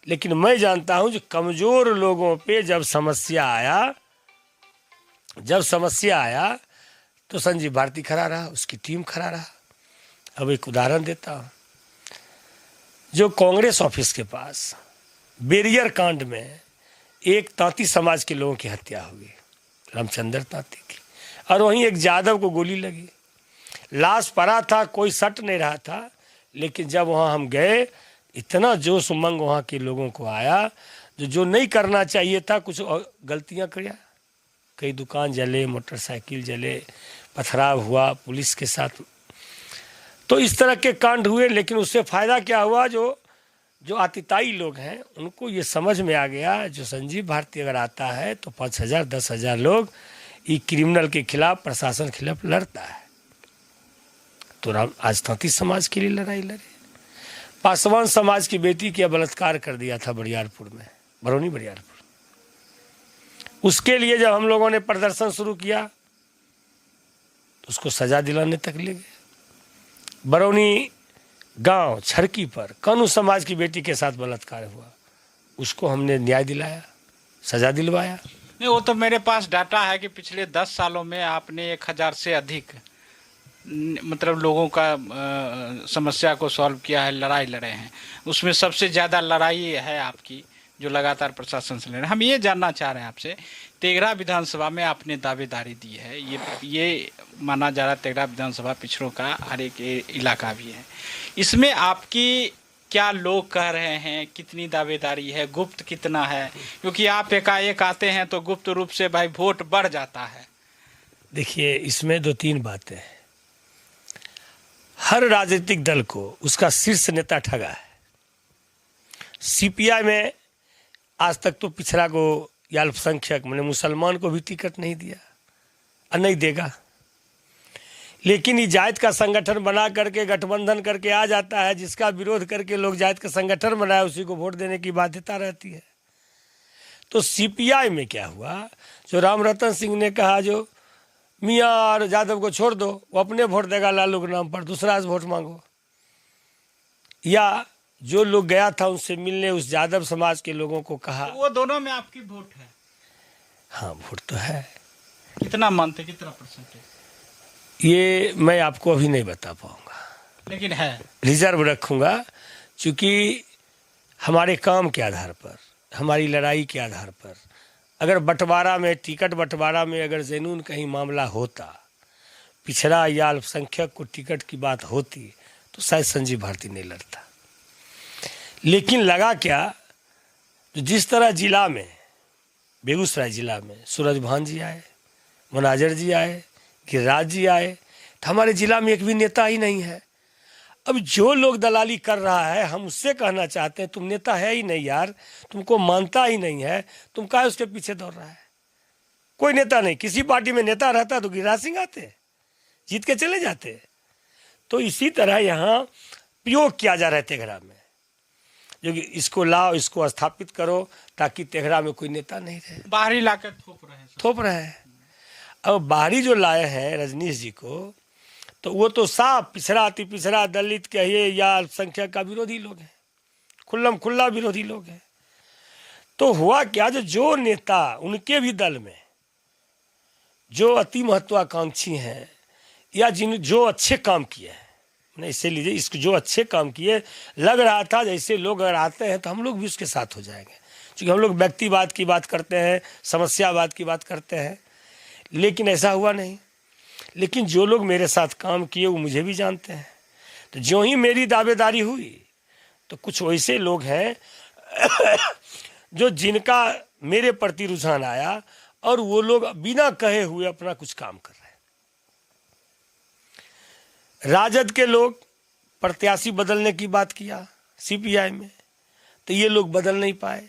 लेकिन मैं जानता हूं जो कमजोर लोगों पे जब समस्या आया तो संजीव भारती खड़ा रहा, उसकी टीम खड़ा रहा। अब एक उदाहरण देता हूं, जो कांग्रेस ऑफिस के पास बेरियर कांड में एक तांती समाज के लोगों की हत्या हुई, रामचंद्र तांती की, और वहीं एक जादव को गोली लगी, लाश पड़ा था, कोई सट नहीं रहा था। लेकिन जब वहाँ हम गए, इतना जोश उमंग वहाँ के लोगों को आया, जो नहीं करना चाहिए था, कुछ गलतियाँ किया, कई दुकान जले, मोटरसाइकिल जले, पथराव हुआ पुलिस के साथ। तो इस तरह के कांड हुए। लेकिन उससे फ़ायदा क्या हुआ, जो आतिताई लोग हैं उनको ये समझ में आ गया, जो संजीव भारती अगर आता है तो 5,000 10,000 लोग ये क्रिमिनल के खिलाफ, प्रशासन के खिलाफ लड़ता है। तो राम आज तांती समाज के लिए लड़ाई लड़े। पासवान समाज की बेटी का बलात्कार कर दिया था बरियारपुर में, बरौनी बरियारपुर। उसके लिए जब हम लोगों ने प्रदर्शन शुरू किया तो उसको सजा दिलाने तक ले गए। बरौनी गांव छरकी पर कानू समाज की बेटी के साथ बलात्कार हुआ, उसको हमने न्याय दिलाया, सजा दिलवाया। नहीं, वो तो मेरे पास डाटा है कि पिछले 10 सालों में आपने 1,000 से अधिक मतलब लोगों का समस्या को सॉल्व किया है, लड़ाई लड़े हैं। उसमें सबसे ज़्यादा लड़ाई है आपकी, जो लगातार प्रशासन से लड़ रहे हैं। हम ये जानना चाह रहे हैं आपसे, तेघड़ा विधानसभा में आपने दावेदारी दी है, ये माना जा रहा है तेघड़ा विधानसभा पिछड़ों का हर एक इलाका भी है। इसमें आपकी क्या लोग कह रहे हैं, कितनी दावेदारी है, गुप्त कितना है? क्योंकि आप एकाएक आते हैं तो गुप्त रूप से भाई वोट बढ़ जाता है। देखिए, इसमें 2-3 बातें हैं। हर राजनीतिक दल को उसका शीर्ष नेता ठगा है। सीपीआई में आज तक तो पिछड़ा को या अल्पसंख्यक मैंने मुसलमान को भी टिकट नहीं दिया और नहीं देगा। लेकिन ये जायत का संगठन बना करके गठबंधन करके आ जाता है, जिसका विरोध करके लोग जायत का संगठन बनाए उसी को वोट देने की बाध्यता रहती है। तो सीपीआई में क्या हुआ, जो राम रतन सिंह ने कहा जो मियाँ और यादव को छोड़ दो, वो अपने वोट देगा लालू के नाम पर, दूसरा से वोट मांगो। या जो लोग गया था उनसे मिलने, उस यादव समाज के लोगों को कहा, वो दोनों में आपकी वोट है? हाँ, वोट तो है। कितना मानते, कितना परसेंटेज? ये मैं आपको अभी नहीं बता पाऊंगा, लेकिन है, रिजर्व रखूंगा, क्योंकि हमारे काम के आधार पर, हमारी लड़ाई के आधार पर, अगर बंटवारा में, टिकट बंटवारा में अगर ज़ैनून कहीं मामला होता, पिछड़ा या अल्पसंख्यक को टिकट की बात होती, तो शायद संजीव भारती नहीं लड़ता। लेकिन लगा क्या, तो जिस तरह जिला में, बेगूसराय जिला में सूरज भान जी आए, मनाजर जी आए, गिरिराज जी आए, तो हमारे जिला में एक भी नेता ही नहीं है। अब जो लोग दलाली कर रहा है, हम उससे कहना चाहते हैं, तुम नेता है ही नहीं यार, तुमको मानता ही नहीं है, तुम काहे उसके पीछे दौड़ रहा है? कोई नेता नहीं। किसी पार्टी में नेता रहता तो गिरिराज सिंह आते, जीत के चले जाते। तो इसी तरह यहाँ प्रयोग किया जा रहा है तेघड़ा में, जो कि इसको लाओ, इसको स्थापित करो, ताकि तेघड़ा में कोई नेता नहीं रहे। बाहरी लाकर थोप रहे हैं। अब बाहरी जो लाए हैं रजनीश जी को, तो वो तो साफ पिछड़ा, अति पिछड़ा, दलित कहिए या अल्पसंख्यक का विरोधी लोग हैं, खुल्लम खुल्ला विरोधी लोग हैं। तो हुआ क्या, जो नेता उनके भी दल में जो अति महत्वाकांक्षी हैं या जो अच्छे काम किए हैं, नहीं इसे लीजिए, इसको जो अच्छे काम किए, लग रहा था जैसे लोग अगर आते हैं तो हम लोग भी उसके साथ हो जाएंगे, क्योंकि हम लोग व्यक्तिवाद की बात करते हैं, समस्यावाद की बात करते हैं। लेकिन ऐसा हुआ नहीं। लेकिन जो लोग मेरे साथ काम किए वो मुझे भी जानते हैं। तो जो ही मेरी दावेदारी हुई तो कुछ वैसे लोग हैं जो जिनका मेरे प्रति रुझान आया, और वो लोग बिना कहे हुए अपना कुछ काम कर रहे हैं। राजद के लोग प्रत्याशी बदलने की बात किया सीपीआई में, तो ये लोग बदल नहीं पाए।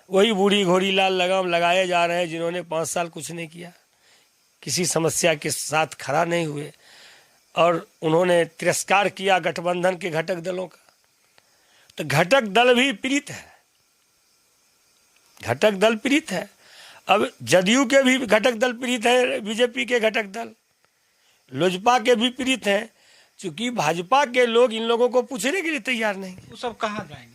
वही बूढ़ी घोड़ी लाल लगाम लगाए जा रहे हैं, जिन्होंने 5 साल कुछ नहीं किया, किसी समस्या के साथ खड़ा नहीं हुए, और उन्होंने तिरस्कार किया गठबंधन के घटक दलों का। तो घटक दल भी पीड़ित है, घटक दल पीड़ित है। अब जदयू के भी घटक दल पीड़ित है, बीजेपी के घटक दल, लोजपा के भी पीड़ित हैं, क्योंकि भाजपा के लोग इन लोगों को पूछने के लिए तैयार नहीं। वो सब कहाँ जाएंगे?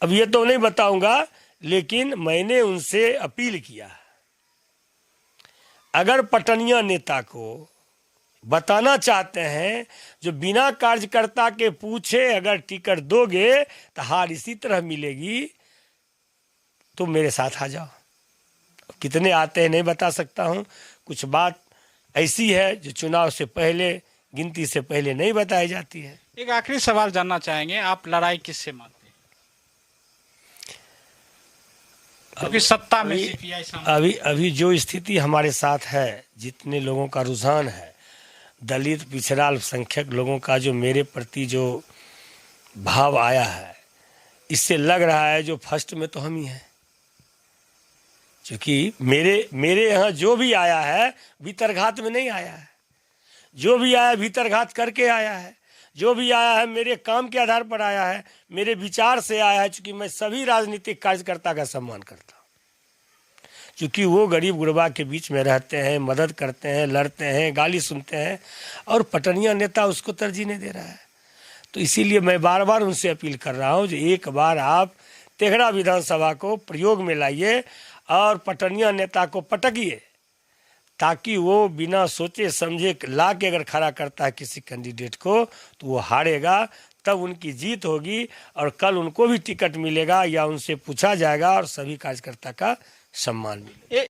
अब ये तो नहीं बताऊंगा, लेकिन मैंने उनसे अपील किया, अगर पटनिया नेता को बताना चाहते हैं, जो बिना कार्यकर्ता के पूछे अगर टिकट दोगे तो हार इसी तरह मिलेगी, तो मेरे साथ आ जाओ। कितने आते हैं नहीं बता सकता हूं, कुछ बात ऐसी है जो चुनाव से पहले, गिनती से पहले नहीं बताई जाती है। एक आखिरी सवाल जानना चाहेंगे, आप लड़ाई किससे मानते हैं? क्योंकि सत्ता में सीपीआई अभी जो स्थिति हमारे साथ है, जितने लोगों का रुझान है, दलित पिछड़ा अल्पसंख्यक लोगों का जो मेरे प्रति जो भाव आया है, इससे लग रहा है जो फर्स्ट में तो हम ही हैं। क्योंकि मेरे यहाँ जो भी आया है भीतरघात में नहीं आया है, जो भी आया भीतरघात करके आया है, जो भी आया है मेरे काम के आधार पर आया है, मेरे विचार से आया है। चूंकि मैं सभी राजनीतिक कार्यकर्ता का सम्मान करता हूँ, क्योंकि वो गरीब गुरबा के बीच में रहते हैं, मदद करते हैं, लड़ते हैं, गाली सुनते हैं, और पटनिया नेता उसको तरजीह नहीं दे रहा है। तो इसीलिए मैं बार बार उनसे अपील कर रहा हूँ, जो एक बार आप तेघड़ा विधानसभा को प्रयोग में लाइए और पटनिया नेता को पटकिए, ताकि वो बिना सोचे समझे ला के अगर खड़ा करता है किसी कैंडिडेट को, तो वो हारेगा, तब उनकी जीत होगी, और कल उनको भी टिकट मिलेगा या उनसे पूछा जाएगा, और सभी कार्यकर्ता का सम्मान मिलेगा।